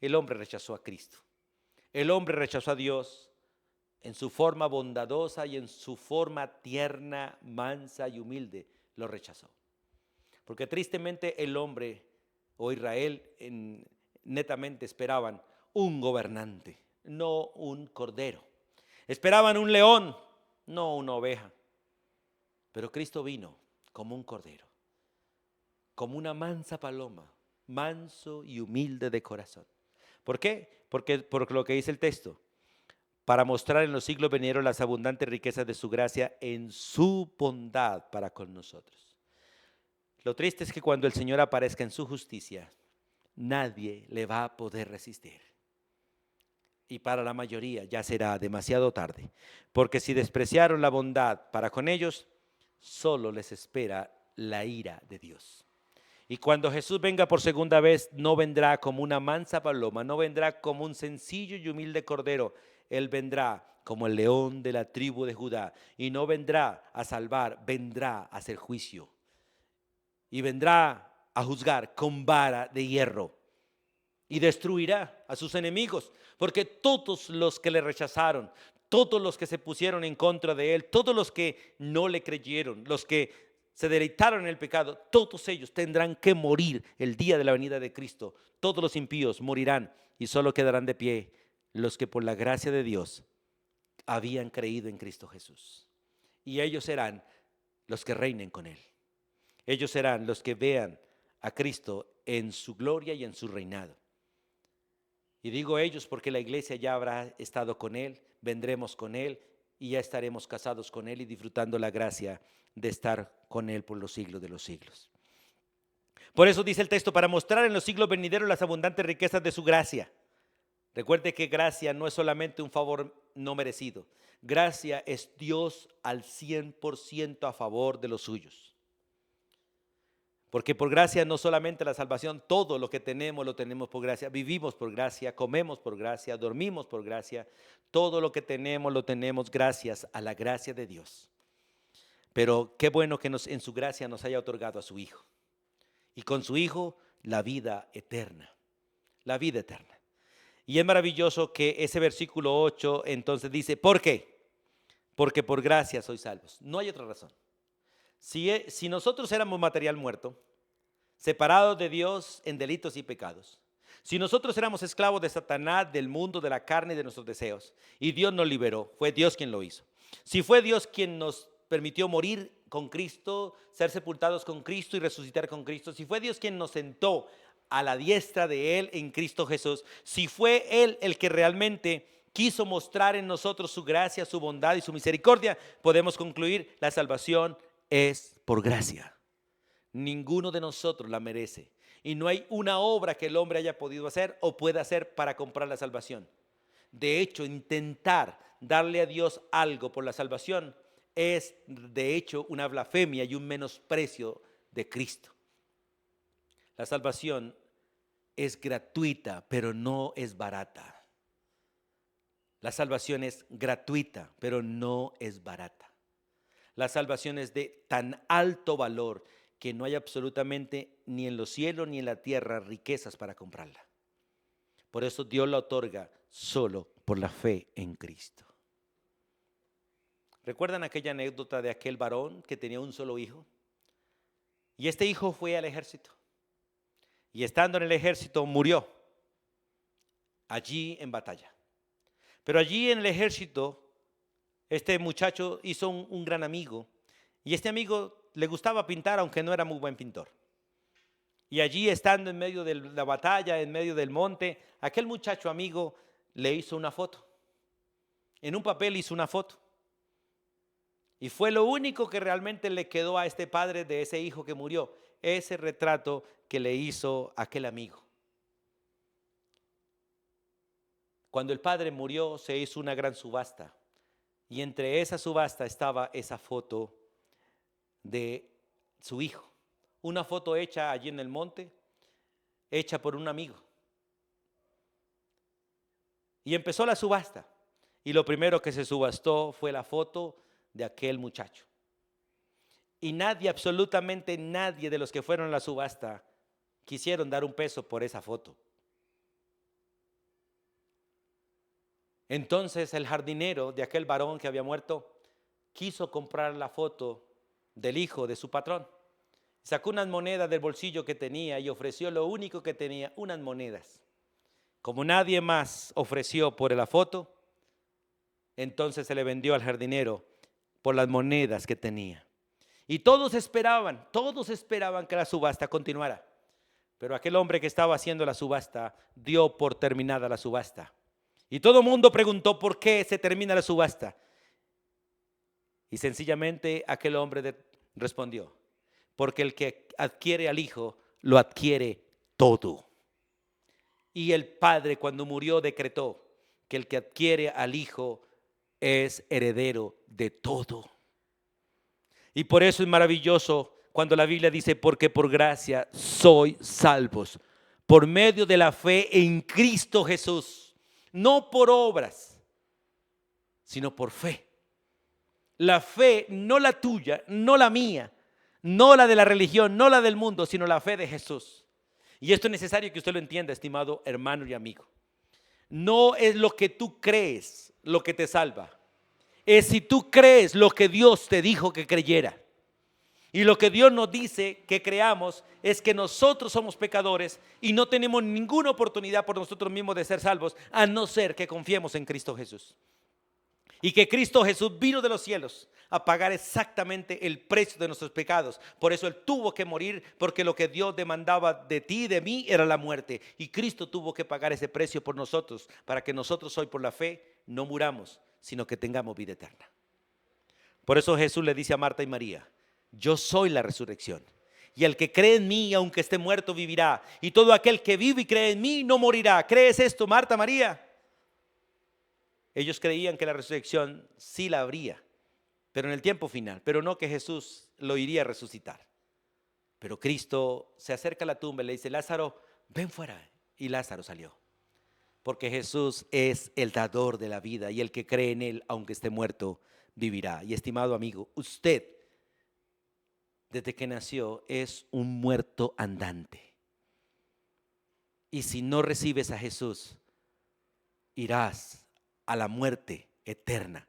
el hombre rechazó a Cristo. El hombre rechazó a Dios en su forma bondadosa y en su forma tierna, mansa y humilde. Lo rechazó. Porque tristemente el hombre o Israel netamente esperaban un gobernante, no un cordero. Esperaban un león, no una oveja. Pero Cristo vino como un cordero, como una mansa paloma, manso y humilde de corazón. ¿Por qué? Porque por lo que dice el texto, para mostrar en los siglos venideros las abundantes riquezas de su gracia en su bondad para con nosotros. Lo triste es que cuando el Señor aparezca en su justicia, nadie le va a poder resistir. Y para la mayoría ya será demasiado tarde, porque si despreciaron la bondad para con ellos, solo les espera la ira de Dios. Y cuando Jesús venga por segunda vez, no vendrá como una mansa paloma, no vendrá como un sencillo y humilde cordero. Él vendrá como el león de la tribu de Judá. Y no vendrá a salvar, vendrá a hacer juicio. Y vendrá a juzgar con vara de hierro. Y destruirá a sus enemigos. Porque todos los que le rechazaron, todos los que se pusieron en contra de él, todos los que no le creyeron, los que se deleitaron en el pecado, todos ellos tendrán que morir el día de la venida de Cristo. Todos los impíos morirán y solo quedarán de pie los que por la gracia de Dios habían creído en Cristo Jesús. Y ellos serán los que reinen con él. Ellos serán los que vean a Cristo en su gloria y en su reinado. Y digo ellos porque la iglesia ya habrá estado con él, vendremos con él y ya estaremos casados con él y disfrutando la gracia de estar con él por los siglos de los siglos. Por eso dice el texto, para mostrar en los siglos venideros las abundantes riquezas de su gracia. Recuerde que gracia no es solamente un favor no merecido. Gracia es Dios al 100% a favor de los suyos. Porque por gracia no solamente la salvación, todo lo que tenemos lo tenemos por gracia. Vivimos por gracia, comemos por gracia, dormimos por gracia. Todo lo que tenemos lo tenemos gracias a la gracia de Dios. Pero qué bueno que en su gracia nos haya otorgado a su Hijo. Y con su Hijo la vida eterna. La vida eterna. Y es maravilloso que ese versículo 8 entonces dice, ¿por qué? Porque por gracia sois salvos. No hay otra razón. Si nosotros éramos material muerto, separados de Dios en delitos y pecados, si nosotros éramos esclavos de Satanás, del mundo, de la carne y de nuestros deseos, y Dios nos liberó, fue Dios quien lo hizo. Si fue Dios quien nos permitió morir con Cristo, ser sepultados con Cristo y resucitar con Cristo, si fue Dios quien nos sentó a la diestra de Él en Cristo Jesús, si fue Él el que realmente quiso mostrar en nosotros su gracia, su bondad y su misericordia, podemos concluir, la salvación es por gracia. Ninguno de nosotros la merece. Y no hay una obra que el hombre haya podido hacer o pueda hacer para comprar la salvación. De hecho, intentar darle a Dios algo por la salvación es de hecho una blasfemia y un menosprecio de Cristo. La salvación es gratuita, pero no es barata. La salvación es gratuita, pero no es barata. La salvación es de tan alto valor que no hay absolutamente ni en los cielos ni en la tierra riquezas para comprarla. Por eso Dios la otorga solo por la fe en Cristo. ¿Recuerdan aquella anécdota de aquel varón que tenía un solo hijo? Y este hijo fue al ejército. Y estando en el ejército murió allí en batalla. Pero allí en el ejército este muchacho hizo un gran amigo. Y este amigo le gustaba pintar, aunque no era muy buen pintor. Y allí estando en medio de la batalla, en medio del monte, aquel muchacho amigo le hizo una foto. En un papel hizo una foto. Y fue lo único que realmente le quedó a este padre de ese hijo que murió, ese retrato que le hizo aquel amigo. Cuando el padre murió, se hizo una gran subasta. Y entre esa subasta estaba esa foto de su hijo. Una foto hecha allí en el monte, hecha por un amigo. Y empezó la subasta. Y lo primero que se subastó fue la foto de aquel muchacho. Y nadie, absolutamente nadie de los que fueron a la subasta quisieron dar un peso por esa foto. Entonces el jardinero de aquel varón que había muerto quiso comprar la foto del hijo de su patrón. Sacó unas monedas del bolsillo que tenía y ofreció lo único que tenía, unas monedas. Como nadie más ofreció por la foto, Entonces se le vendió al jardinero por las monedas que tenía. Y todos esperaban que la subasta continuara. Pero aquel hombre que estaba haciendo la subasta dio por terminada la subasta. Y todo el mundo preguntó por qué se termina la subasta. Y sencillamente aquel hombre respondió: porque el que adquiere al Hijo lo adquiere todo. Y el Padre, cuando murió, decretó que el que adquiere al Hijo es heredero de todo. Y por eso es maravilloso cuando la Biblia dice: porque por gracia sois salvos, por medio de la fe en Cristo Jesús, no por obras, sino por fe. La fe, no la tuya, no la mía, no la de la religión, no la del mundo, sino la fe de Jesús. Y esto es necesario que usted lo entienda, estimado hermano y amigo. No es lo que tú crees lo que te salva. Es si tú crees lo que Dios te dijo que creyera. Y lo que Dios nos dice que creamos es que nosotros somos pecadores y no tenemos ninguna oportunidad por nosotros mismos de ser salvos, a no ser que confiemos en Cristo Jesús. Y que Cristo Jesús vino de los cielos a pagar exactamente el precio de nuestros pecados. Por eso Él tuvo que morir, porque lo que Dios demandaba de ti y de mí era la muerte. Y Cristo tuvo que pagar ese precio por nosotros, para que nosotros hoy por la fe no muramos, sino que tengamos vida eterna. Por eso Jesús le dice a Marta y María: yo soy la resurrección. Y el que cree en mí, aunque esté muerto, vivirá. Y todo aquel que vive y cree en mí no morirá. ¿Crees esto, Marta, María? Ellos creían que la resurrección sí la habría, pero en el tiempo final, pero no que Jesús lo iría a resucitar. Pero Cristo se acerca a la tumba y le dice: Lázaro, ven fuera. Y Lázaro salió. Porque Jesús es el dador de la vida, y el que cree en Él, aunque esté muerto, vivirá. Y estimado amigo, usted, desde que nació, es un muerto andante. Y si no recibes a Jesús, irás a la muerte eterna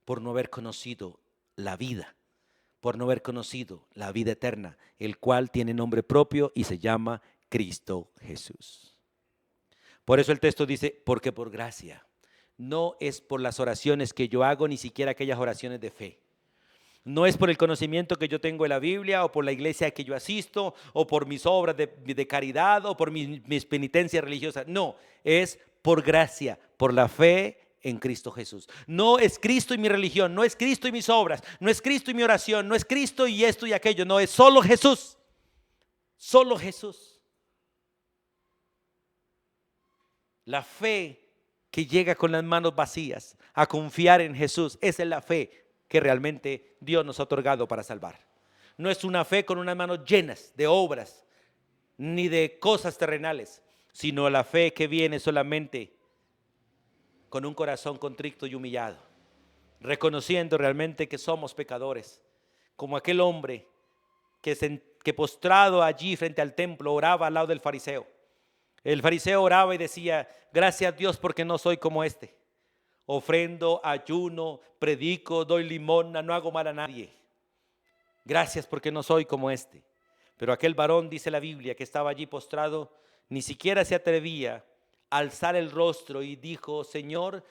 por no haber conocido la vida, por no haber conocido la vida eterna, el cual tiene nombre propio y se llama Cristo Jesús. Por eso el texto dice: porque por gracia. No es por las oraciones que yo hago, ni siquiera aquellas oraciones de fe. No es por el conocimiento que yo tengo de la Biblia, o por la iglesia que yo asisto, o por mis obras de caridad, o por mis penitencias religiosas. No, es por gracia, por la fe en Cristo Jesús. No es Cristo y mi religión, no es Cristo y mis obras, no es Cristo y mi oración, no es Cristo y esto y aquello. No, es solo Jesús. Solo Jesús. La fe que llega con las manos vacías a confiar en Jesús, esa es la fe que realmente Dios nos ha otorgado para salvar. No es una fe con unas manos llenas de obras ni de cosas terrenales, sino la fe que viene solamente con un corazón contrito y humillado, reconociendo realmente que somos pecadores, como aquel hombre que postrado allí frente al templo oraba al lado del fariseo. El fariseo oraba y decía: gracias a Dios porque no soy como este. Ofrendo, ayuno, predico, doy limosna, no hago mal a nadie. Gracias porque no soy como este. Pero aquel varón, dice la Biblia, que estaba allí postrado, ni siquiera se atrevía a alzar el rostro y dijo: Señor,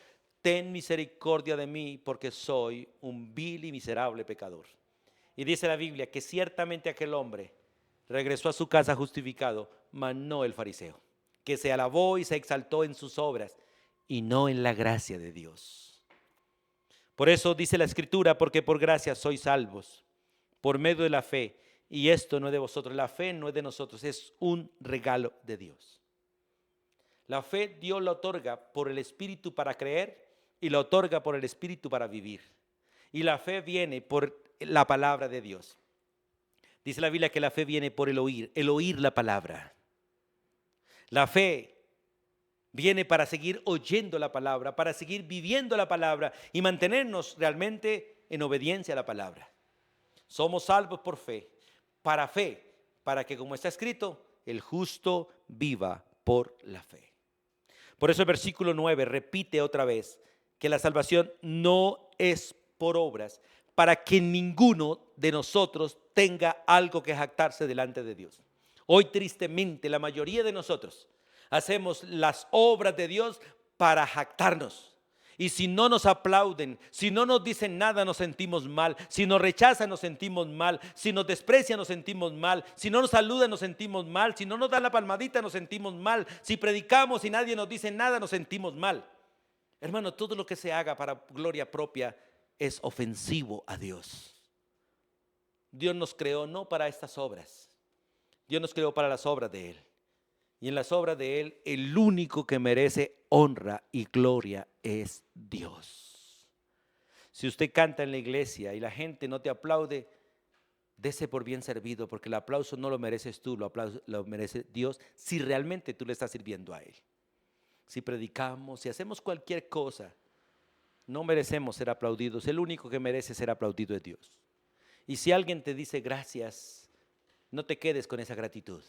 ten misericordia de mí, porque soy un vil y miserable pecador. Y dice la Biblia que ciertamente aquel hombre regresó a su casa justificado, mas no el fariseo, que se alabó y se exaltó en sus obras y no en la gracia de Dios. Por eso dice la Escritura: porque por gracia sois salvos, por medio de la fe. Y esto no es de vosotros, la fe no es de nosotros, es un regalo de Dios. La fe Dios la otorga por el Espíritu para creer, y la otorga por el Espíritu para vivir. Y la fe viene por la palabra de Dios. Dice la Biblia que la fe viene por el oír la palabra. La fe viene para seguir oyendo la palabra, para seguir viviendo la palabra y mantenernos realmente en obediencia a la palabra. Somos salvos por fe, para que, como está escrito, el justo viva por la fe. Por eso el versículo 9 repite otra vez que la salvación no es por obras, para que ninguno de nosotros tenga algo que jactarse delante de Dios. Hoy tristemente la mayoría de nosotros hacemos las obras de Dios para jactarnos. Y si no nos aplauden, si no nos dicen nada, nos sentimos mal. Si nos rechazan, nos sentimos mal. Si nos desprecian, nos sentimos mal. Si no nos saludan, nos sentimos mal. Si no nos dan la palmadita, nos sentimos mal. Si predicamos y nadie nos dice nada, nos sentimos mal. Hermano, todo lo que se haga para gloria propia es ofensivo a Dios. Dios nos creó no para estas obras. Dios nos creó para las obras de Él. Y en las obras de Él, el único que merece honra y gloria es Dios. Si usted canta en la iglesia y la gente no te aplaude, dese por bien servido, porque el aplauso no lo mereces tú, lo merece Dios, si realmente tú le estás sirviendo a Él. Si predicamos, si hacemos cualquier cosa, no merecemos ser aplaudidos. El único que merece ser aplaudido es Dios. Y si alguien te dice gracias, no te quedes con esa gratitud.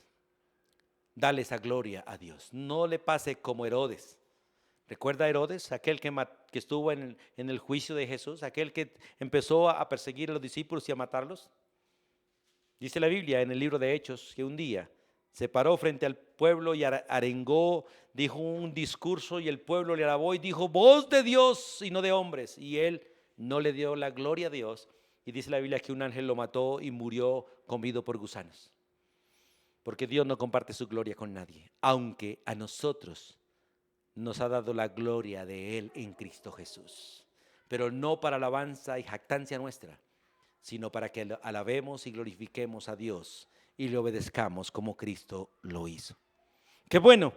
Dale esa gloria a Dios. No le pase como Herodes. ¿Recuerda a Herodes? Aquel que estuvo en el juicio de Jesús, aquel que empezó a perseguir a los discípulos y a matarlos. Dice la Biblia en el libro de Hechos que un día se paró frente al pueblo y arengó, dijo un discurso y el pueblo le alabó y dijo: voz de Dios y no de hombres. Y él no le dio la gloria a Dios. Y dice la Biblia que un ángel lo mató y murió comido por gusanos. Porque Dios no comparte su gloria con nadie, aunque a nosotros nos ha dado la gloria de Él en Cristo Jesús. Pero no para alabanza y jactancia nuestra, sino para que alabemos y glorifiquemos a Dios y le obedezcamos como Cristo lo hizo. Qué bueno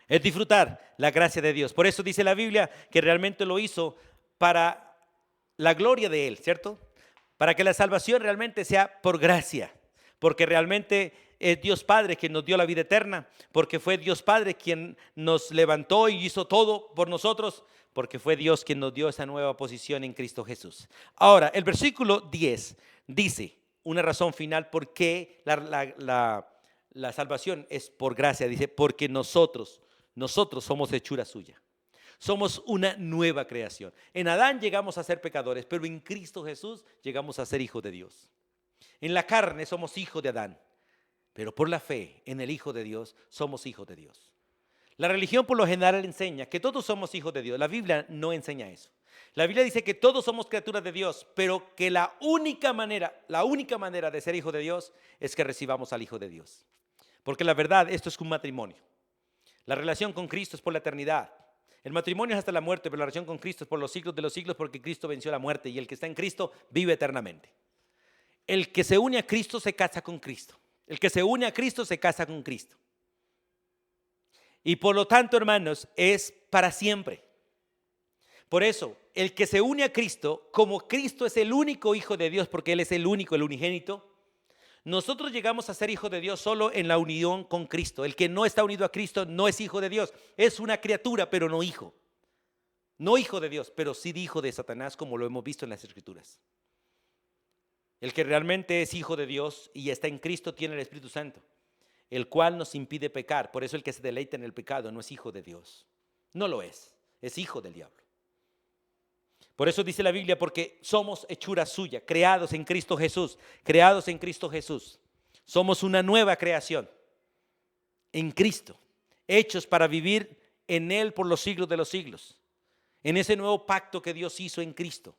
es disfrutar la gracia de Dios. Por eso dice la Biblia que realmente lo hizo para la gloria de Él, ¿cierto? Para que la salvación realmente sea por gracia, porque realmente es Dios Padre quien nos dio la vida eterna, porque fue Dios Padre quien nos levantó y hizo todo por nosotros, porque fue Dios quien nos dio esa nueva posición en Cristo Jesús. Ahora, el versículo 10 dice una razón final por qué la salvación es por gracia. Dice, porque nosotros somos hechura suya. Somos una nueva creación. En Adán llegamos a ser pecadores, pero en Cristo Jesús llegamos a ser hijos de Dios. En la carne somos hijos de Adán, pero por la fe en el Hijo de Dios somos hijos de Dios. La religión por lo general enseña que todos somos hijos de Dios. La Biblia no enseña eso. La Biblia dice que todos somos criaturas de Dios, pero que la única manera de ser hijo de Dios es que recibamos al Hijo de Dios. Porque la verdad, esto es un matrimonio. La relación con Cristo es por la eternidad. El matrimonio es hasta la muerte, pero la relación con Cristo es por los siglos de los siglos, porque Cristo venció la muerte y el que está en Cristo vive eternamente. El que se une a Cristo se casa con Cristo. El que se une a Cristo se casa con Cristo. Y por lo tanto, hermanos, es para siempre. Por eso, el que se une a Cristo, como Cristo es el único Hijo de Dios, porque Él es el único, el unigénito, nosotros llegamos a ser hijos de Dios solo en la unión con Cristo. El que no está unido a Cristo no es hijo de Dios. Es una criatura, pero no hijo. No hijo de Dios, pero sí hijo de Satanás, como lo hemos visto en las Escrituras. El que realmente es hijo de Dios y está en Cristo tiene el Espíritu Santo, el cual nos impide pecar. Por eso el que se deleita en el pecado no es hijo de Dios. No lo es hijo del diablo. Por eso dice la Biblia, porque somos hechura suya, creados en Cristo Jesús, creados en Cristo Jesús. Somos una nueva creación en Cristo, hechos para vivir en Él por los siglos de los siglos. En ese nuevo pacto que Dios hizo en Cristo,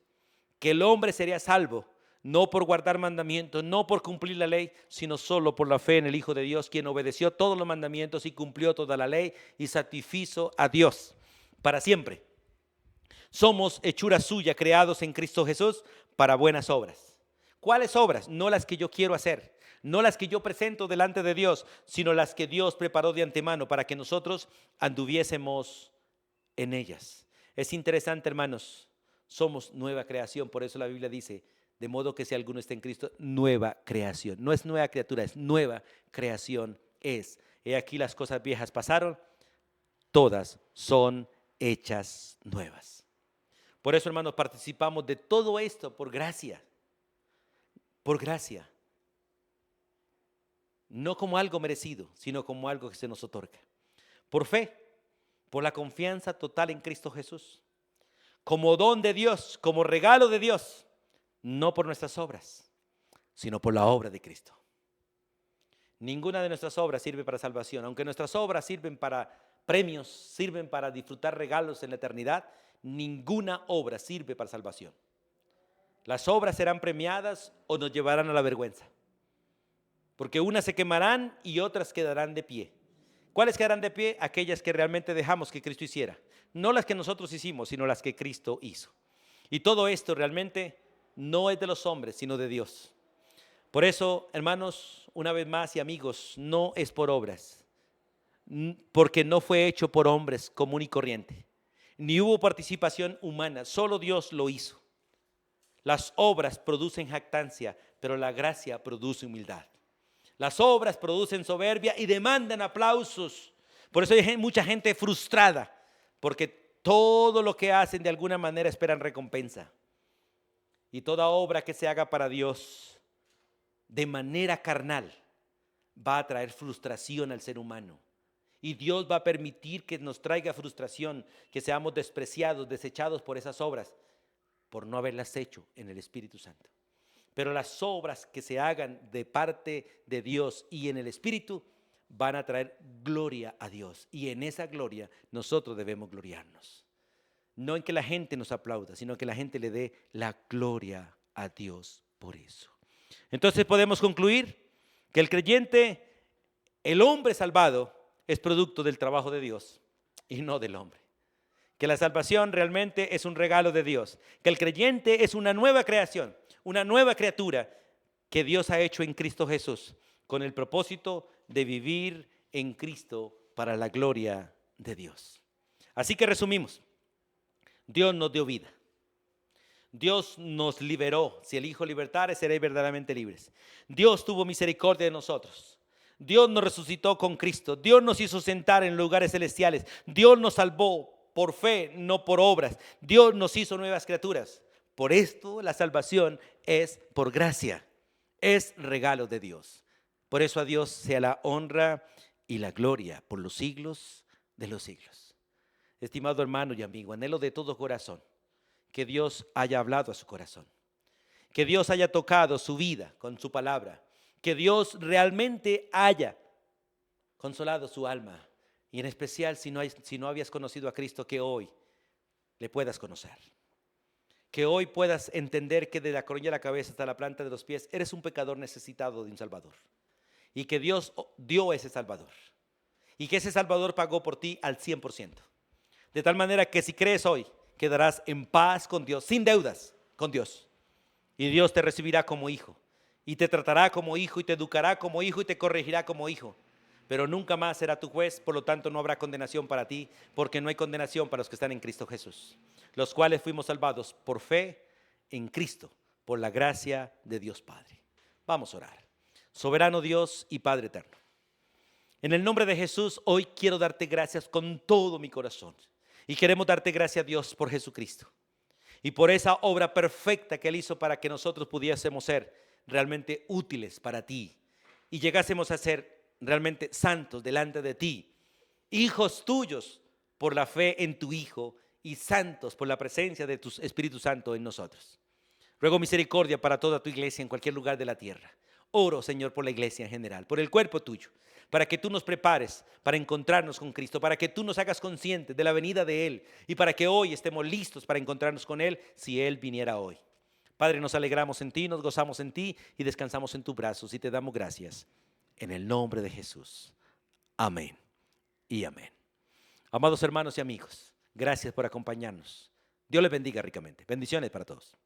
que el hombre sería salvo, no por guardar mandamientos, no por cumplir la ley, sino solo por la fe en el Hijo de Dios, quien obedeció todos los mandamientos y cumplió toda la ley y satisfizo a Dios para siempre. Somos hechura suya, creados en Cristo Jesús para buenas obras. ¿Cuáles obras? No las que yo quiero hacer, no las que yo presento delante de Dios, sino las que Dios preparó de antemano para que nosotros anduviésemos en ellas. Es interesante, hermanos, somos nueva creación, por eso la Biblia dice, de modo que si alguno está en Cristo, nueva creación. No es nueva criatura, es nueva creación es. He aquí las cosas viejas pasaron, todas son hechas nuevas. Por eso, hermanos, participamos de todo esto por gracia. Por gracia. No como algo merecido, sino como algo que se nos otorga. Por fe, por la confianza total en Cristo Jesús. Como don de Dios, como regalo de Dios. No por nuestras obras, sino por la obra de Cristo. Ninguna de nuestras obras sirve para salvación. Aunque nuestras obras sirven para premios, sirven para disfrutar regalos en la eternidad, ninguna obra sirve para salvación. Las obras serán premiadas o nos llevarán a la vergüenza, porque unas se quemarán y otras quedarán de pie. ¿Cuáles quedarán de pie? Aquellas que realmente dejamos que Cristo hiciera. No las que nosotros hicimos, sino las que Cristo hizo. Y todo esto realmente no es de los hombres, sino de Dios. Por eso, hermanos, una vez más y amigos, no es por obras, porque no fue hecho por hombres común y corriente, ni hubo participación humana, solo Dios lo hizo. Las obras producen jactancia, pero la gracia produce humildad. Las obras producen soberbia y demandan aplausos. Por eso hay mucha gente frustrada, porque todo lo que hacen de alguna manera esperan recompensa. Y toda obra que se haga para Dios de manera carnal va a traer frustración al ser humano. Y Dios va a permitir que nos traiga frustración, que seamos despreciados, desechados por esas obras, por no haberlas hecho en el Espíritu Santo. Pero las obras que se hagan de parte de Dios y en el Espíritu van a traer gloria a Dios. Y en esa gloria nosotros debemos gloriarnos. No en que la gente nos aplauda, sino que la gente le dé la gloria a Dios por eso. Entonces podemos concluir que el creyente, el hombre salvado, es producto del trabajo de Dios y no del hombre. Que la salvación realmente es un regalo de Dios. Que el creyente es una nueva creación, una nueva criatura que Dios ha hecho en Cristo Jesús, con el propósito de vivir en Cristo para la gloria de Dios. Así que resumimos. Dios nos dio vida. Dios nos liberó. Si el Hijo libertare, seréis verdaderamente libres. Dios tuvo misericordia de nosotros. Dios nos resucitó con Cristo. Dios nos hizo sentar en lugares celestiales. Dios nos salvó por fe, no por obras. Dios nos hizo nuevas criaturas. Por esto la salvación es por gracia. Es regalo de Dios. Por eso a Dios sea la honra y la gloria por los siglos de los siglos. Estimado hermano y amigo, anhelo de todo corazón que Dios haya hablado a su corazón, que Dios haya tocado su vida con su palabra, que Dios realmente haya consolado su alma, y en especial si no habías conocido a Cristo, que hoy le puedas conocer, que hoy puedas entender que de la coronilla de la cabeza hasta la planta de los pies eres un pecador necesitado de un Salvador, y que Dios dio ese Salvador, y que ese Salvador pagó por ti al 100%, de tal manera que si crees hoy, quedarás en paz con Dios, sin deudas con Dios. Y Dios te recibirá como hijo, y te tratará como hijo, y te educará como hijo, y te corregirá como hijo. Pero nunca más será tu juez, por lo tanto no habrá condenación para ti, porque no hay condenación para los que están en Cristo Jesús, los cuales fuimos salvados por fe en Cristo, por la gracia de Dios Padre. Vamos a orar. Soberano Dios y Padre eterno, en el nombre de Jesús, hoy quiero darte gracias con todo mi corazón. Y queremos darte gracias, Dios, por Jesucristo y por esa obra perfecta que Él hizo para que nosotros pudiésemos ser realmente útiles para ti y llegásemos a ser realmente santos delante de ti, hijos tuyos por la fe en tu Hijo y santos por la presencia de tu Espíritu Santo en nosotros. Ruego misericordia para toda tu iglesia en cualquier lugar de la tierra. Oro, Señor, por la iglesia en general, por el cuerpo tuyo, para que tú nos prepares para encontrarnos con Cristo, para que tú nos hagas conscientes de la venida de Él y para que hoy estemos listos para encontrarnos con Él si Él viniera hoy. Padre, nos alegramos en ti, nos gozamos en ti y descansamos en tus brazos y te damos gracias en el nombre de Jesús. Amén y amén. Amados hermanos y amigos, gracias por acompañarnos. Dios les bendiga ricamente. Bendiciones para todos.